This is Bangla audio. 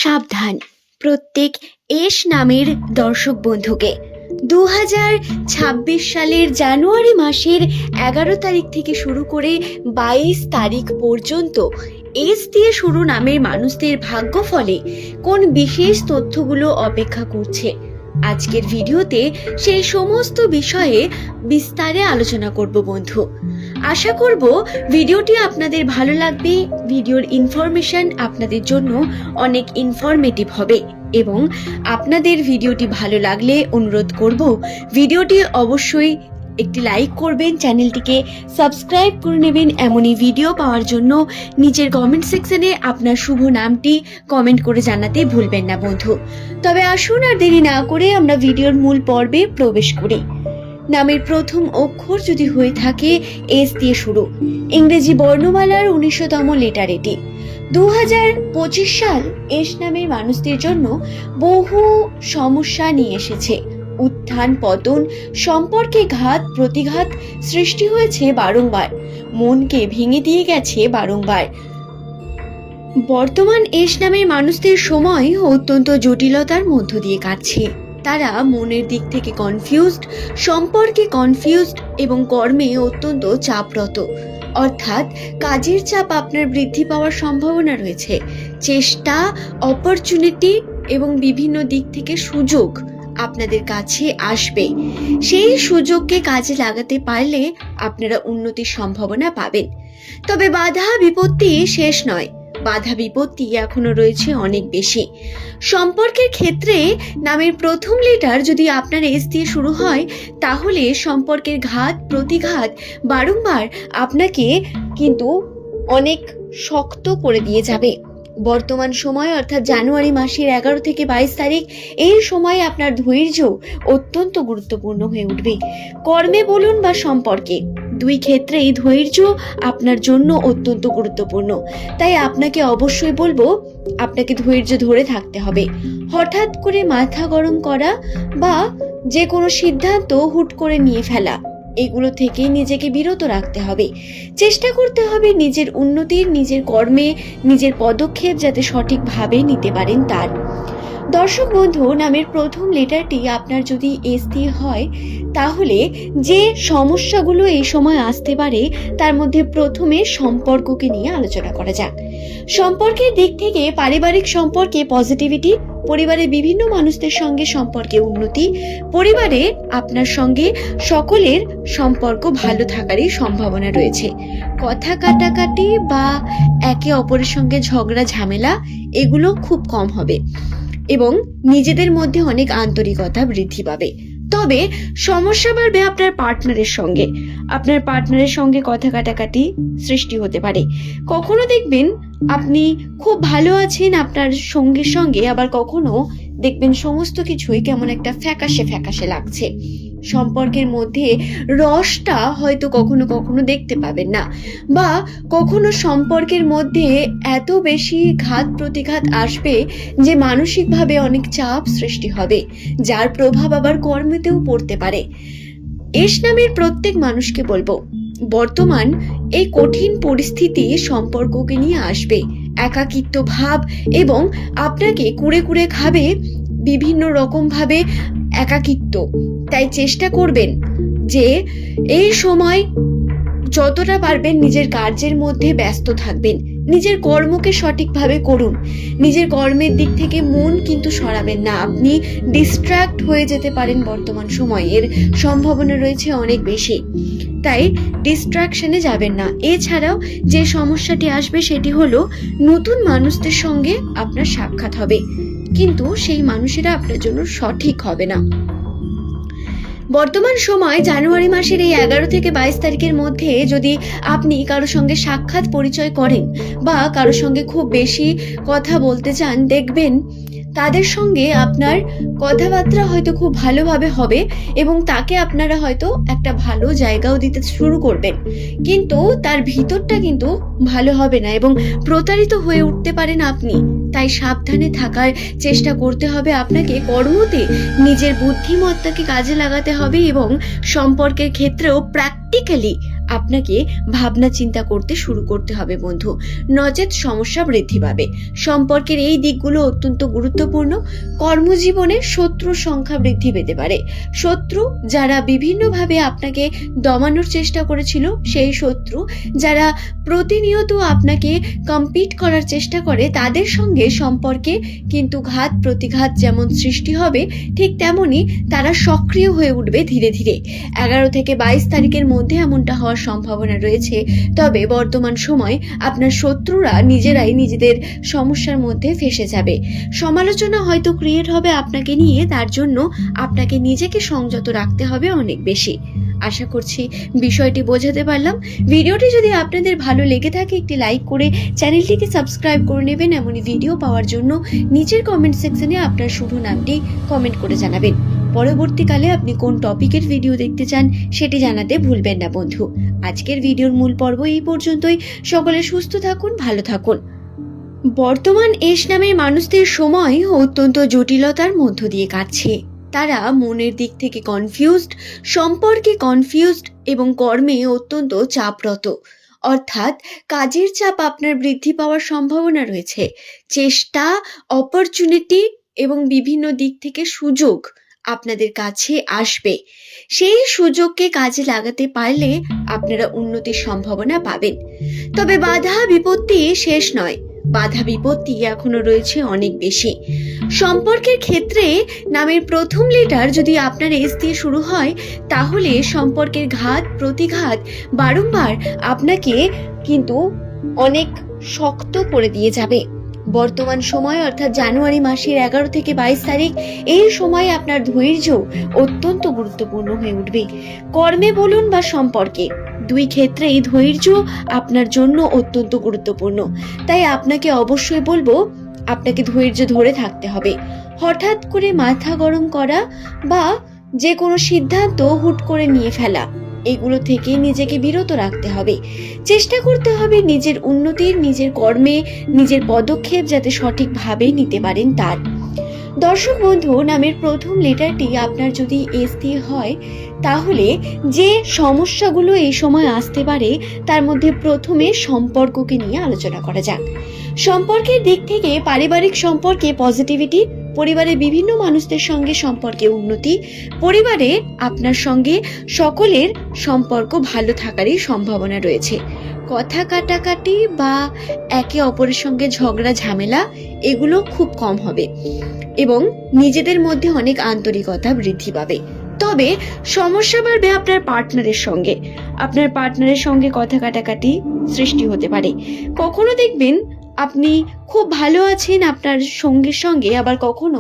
সাবধান প্রত্যেক এস নামের দর্শক বন্ধুকে। 2026 সালের জানুয়ারি মাসের 11 তারিখ থেকে শুরু করে 22 তারিখ পর্যন্ত এস দিয়ে শুরু নামের মানুষদের ভাগ্যফলে কোন বিশেষ তথ্যগুলো অপেক্ষা করছে, আজকের ভিডিওতে সেই সমস্ত বিষয়ে বিস্তারে আলোচনা করব বন্ধু। আশা করব ভিডিওটি আপনাদের ভালো লাগবে। ভিডিওর ইনফরমেশন আপনাদের জন্য অনেক ইনফরমেটিভ হবে এবং আপনাদের ভিডিওটি ভালো লাগলে অনুরোধ করব ভিডিওটি অবশ্যই একটি লাইক করবেন, চ্যানেলটিকে সাবস্ক্রাইব করে নেবেন। এমনই ভিডিও পাওয়ার জন্য নিচের কমেন্ট সেকশনে আপনার শুভ নামটি কমেন্ট করে জানাতে ভুলবেন না বন্ধু। তবে আসুন আর দেরি না করে আমরা ভিডিওর মূল পর্বে প্রবেশ করি। নামের প্রথম অক্ষর যদি হয়ে থাকে এস দিয়ে শুরু, ইংরেজি বর্ণমালার 19তম লেটার এটি। 2025 সাল এস নামের মানুষদের জন্য বহু সমস্যা নিয়ে এসেছে। উত্থান পতন, সম্পর্কে ঘাত প্রতিঘাত সৃষ্টি হয়েছে বারংবার, মনকে ভেঙে দিয়ে গেছে বারংবার। বর্তমান এস নামের মানুষদের সময় অত্যন্ত জটিলতার মধ্য দিয়ে কাটছে। তারা মনের দিক থেকে কনফিউজড, সম্পর্কে কনফিউজড এবং কর্মে অত্যন্ত চাপরত, অর্থাৎ কাজের চাপ আপনার বৃদ্ধি পাওয়ার সম্ভাবনা রয়েছে। চেষ্টা, অপরচুনিটি এবং বিভিন্ন দিক থেকে সুযোগ আপনাদের কাছে আসবে। সেই সুযোগকে কাজে লাগাতে পারলে আপনারা উন্নতির সম্ভাবনা পাবেন। তবে বাধা বিপত্তি শেষ নয়, বাধা বিপত্তি এখনো রয়েছে অনেক বেশি। সম্পর্কের ক্ষেত্রে নামের প্রথম লেটার যদি আপনার এস দিয়ে শুরু হয়, তাহলে সম্পর্কের ঘাত প্রতিঘাত বারংবার আপনাকে কিন্তু অনেক শক্ত করে দিয়ে যাবে। বর্তমান সময় অর্থাৎ জানুয়ারি মাসের 11 থেকে 22 তারিখ, এই সময় আপনার ধৈর্য অত্যন্ত গুরুত্বপূর্ণ হয়ে উঠবে। কর্মে বলুন বা সম্পর্কে, দুই ক্ষেত্রেই ধৈর্য আপনার জন্য অত্যন্ত গুরুত্বপূর্ণ। তাই আপনাকে অবশ্যই বলবো, আপনাকে ধৈর্য ধরে থাকতে হবে। হঠাৎ করে মাথা গরম করা বা যে কোনো সিদ্ধান্ত হুট করে নিয়ে ফেলা, এগুলো থেকে নিজেকে বিরত রাখতে হবে। চেষ্টা করতে হবে নিজের উন্নতির, নিজের কর্মে নিজের পদক্ষেপ যাতে সঠিকভাবে নিতে পারেন তার। দর্শক বন্ধু, নামের প্রথম লেটারটি আপনার যদি এস দিয়ে হয়, তাহলে যে সমস্যাগুলো এই সময় আসতে পারে তার মধ্যে প্রথমে সম্পর্ককে নিয়ে আলোচনা করা যাক। সম্পর্কের দিক থেকে পারিবারিক সম্পর্কে পজিটিভিটি, পরিবারে বিভিন্ন মানুষদের সঙ্গে সম্পর্কে উন্নতি, পরিবারে আপনার সঙ্গে সকলের সম্পর্ক ভালো থাকারই সম্ভাবনা রয়েছে। কথা কাটাকাটি বা একে অপরের সঙ্গে ঝগড়া ঝামেলা এগুলো খুব কম হবে এবং নিজেদের মধ্যে অনেক আন্তরিকতা বৃদ্ধি পাবে। তবে সমস্যা বাড়বে আপনার পার্টনারের সঙ্গে। আপনার পার্টনারের সঙ্গে কথা কাটাকাটি সৃষ্টি হতে পারে। কখনো দেখবেন আপনি খুব ভালো আছেন আপনার সঙ্গীর সঙ্গে, আবার কখনো দেখবেন সমস্ত কিছুই কেমন একটা ফ্যাকাশে ফ্যাকাশে লাগছে। সম্পর্কের মধ্যে রসটা হয়তো কখনো কখনো দেখতে পাবেন না, বা কখনো সম্পর্কের মধ্যে এত বেশি ঘাত প্রতিঘাত আসবে যে মানসিকভাবে অনেক চাপ সৃষ্টি হবে, যার প্রভাব আবার কর্মেতেও পড়তে পারে। এস নামের প্রত্যেক মানুষকে বলবো, বর্তমান এই কঠিন পরিস্থিতি সম্পর্ককে নিয়ে আসবে। একাকিত্ব ভাব এবং আপনাকে কুড়ে কুড়ে খাবে বিভিন্ন রকম ভাবে একাকিত্ব। তাই চেষ্টা করবেন যে এই সময় যতটা পারবেন নিজের কার্যের মধ্যে ব্যস্ত থাকবেন, নিজের কর্মকে সঠিকভাবে করুন। নিজের কর্মের দিক থেকে মন কিন্তু সরাবেন না, আপনি ডিস্ট্র্যাক্ট হয়ে যেতে পারেন। বর্তমান সময়ের সম্ভাবনা রয়েছে অনেক বেশি, তাই ডিস্ট্রাকশনে যাবেন না। এছাড়াও যে সমস্যাটি আসবে সেটি হলো নতুন মানুষদের সঙ্গে আপনার সাক্ষাৎ হবে, কিন্তু সেই মানুষেরা আপনার জন্য সঠিক হবে না। বর্তমান সময় জানুয়ারি মাসের এই 11 থেকে 22 তারিখের মধ্যে যদি আপনি কারোর সঙ্গে সাক্ষাৎ পরিচয় করেন বা কারোর সঙ্গে খুব বেশি কথা বলতে চান, দেখবেন তাদের সঙ্গে আপনার কথাবার্তা হয়তো খুব ভালোভাবে হবে এবং তাকে আপনারা হয়তো একটা ভালো জায়গাও দিতে শুরু করবেন, কিন্তু তার ভিতরটা কিন্তু ভালো হবে না এবং প্রতারিত হয়ে উঠতে পারেন আপনি। তাই সাবধানে থাকার চেষ্টা করতে হবে আপনাকে। কর্মতে নিজের বুদ্ধিমত্তাকে কাজে লাগাতে হবে এবং সম্পর্কের ক্ষেত্রেও প্র্যাকটিক্যালি আপনাকে ভাবনা চিন্তা করতে শুরু করতে হবে বন্ধু, নচেত সমস্যা বৃদ্ধি পাবে। সম্পর্কের এই দিকগুলো অত্যন্ত গুরুত্বপূর্ণ। কর্মজীবনে শত্রুর সংখ্যা বৃদ্ধি পেতে পারে। শত্রু যারা বিভিন্নভাবে আপনাকে দমানোর চেষ্টা করেছিল, সেই শত্রু যারা প্রতিনিয়ত আপনাকে কম্পিট করার চেষ্টা করে, তাদের সঙ্গে সম্পর্কে কিন্তু ঘাত প্রতিঘাত যেমন সৃষ্টি হবে, ঠিক তেমনি তারা সক্রিয় হয়ে উঠবে ধীরে ধীরে। 11 থেকে 22 তারিখের মধ্যে এমনটা হওয়ার সম্ভাবনা রয়েছে। তবে বর্তমান সময় আপনার শত্রুরা নিজেরাই নিজেদের সমস্যার মধ্যে ফেঁসে যাবে। সমালোচনা হয়তো ক্রিয়েট হবে আপনাকে নিয়ে, তার জন্য আপনাকে নিজেকে সংযত রাখতে হবে অনেক বেশি। আশা করছি বিষয়টি বোঝাতে পারলাম। ভিডিওটি যদি আপনাদের ভালো লেগে থাকে একটি লাইক করে চ্যানেলটিকে সাবস্ক্রাইব করে নেবেন। এমনই ভিডিও পাওয়ার জন্য নিচের কমেন্ট সেকশনে আপনার শুভ নামটি কমেন্ট করে জানাবেন। পরবর্তীকালে আপনি কোন টপিকের ভিডিও দেখতে চান সেটি জানাতে ভুলবেন না বন্ধু। আজকের ভিডিওর মূল পর্ব এই পর্যন্তই। সকলে সুস্থ থাকুন, ভালো থাকুন। বর্তমান এস নামের মানুষদের সময় অত্যন্ত জটিলতার মধ্য দিয়ে কাটছে। তারা মনের দিক থেকে কনফিউজড, সম্পর্কে কনফিউজড এবং কর্মে অত্যন্ত চাপরত। অর্থাৎ কাজের চাপ আপনার বৃদ্ধি পাওয়ার সম্ভাবনা রয়েছে। চেষ্টা, অপরচুনিটি এবং বিভিন্ন দিক থেকে সুযোগ আপনাদের কাছে আসবে। সেই সুযোগকে কাজে লাগাতে পারলে আপনারা উন্নতির সম্ভাবনা পাবেন। তবে বাধা বিপত্তি শেষ নয়, বাধা বিপত্তি এখনো রয়েছে অনেক বেশি। সম্পর্কের ক্ষেত্রে নামের প্রথম লেটার যদি আপনার এস দিয়ে শুরু হয়, তাহলে সম্পর্কের ঘাত প্রতিঘাত বারংবার আপনাকে কিন্তু অনেক শক্ত করে দিয়ে যাবে। বর্তমান সময় অর্থাৎ জানুয়ারি মাসের 11 থেকে 22 তারিখ, এই সময় আপনার ধৈর্য অত্যন্ত গুরুত্বপূর্ণ হয়ে উঠবে। কর্মে বলুন বা সম্পর্কে, দুই ক্ষেত্রেই ধৈর্য আপনার জন্য অত্যন্ত গুরুত্বপূর্ণ। তাই আপনাকে অবশ্যই বলবো, আপনাকে ধৈর্য ধরে থাকতে হবে। হঠাৎ করে মাথা গরম করা বা যে কোনো সিদ্ধান্ত হুট করে নিয়ে ফেলা, এগুলো থেকে নিজেকে বিরত রাখতে হবে। চেষ্টা করতে হবে নিজের উন্নতির, নিজের কর্মে নিজের পদক্ষেপ যাতে সঠিকভাবে নিতে পারেন তার। দর্শক বন্ধু, নামের প্রথম লেটারটি আপনার যদি এস দিয়ে হয়, তাহলে যে সমস্যাগুলো এই সময় আসতে পারে তার মধ্যে প্রথমে সম্পর্ককে নিয়ে আলোচনা করা যাক। সম্পর্কের দিক থেকে পারিবারিক সম্পর্কে পজিটিভিটি, পরিবারের বিভিন্ন মানুষদের সঙ্গে সম্পর্কে উন্নতি, পরিবারে আপনার সঙ্গে সকলের সম্পর্ক ভালো থাকারই সম্ভাবনা রয়েছে। কথা কাটাকাটি বা একে অপরের সঙ্গে ঝগড়া ঝামেলা এগুলো খুব কম হবে এবং নিজেদের মধ্যে অনেক আন্তরিকতা বৃদ্ধি পাবে। তবে সমস্যা বাড়বে আপনার পার্টনারের সঙ্গে। আপনার পার্টনারের সঙ্গে কথা কাটাকাটি সৃষ্টি হতে পারে। কখনো দেখবেন আপনি খুব ভালো আছেন আপনার সঙ্গীর সঙ্গে, আবার কখনো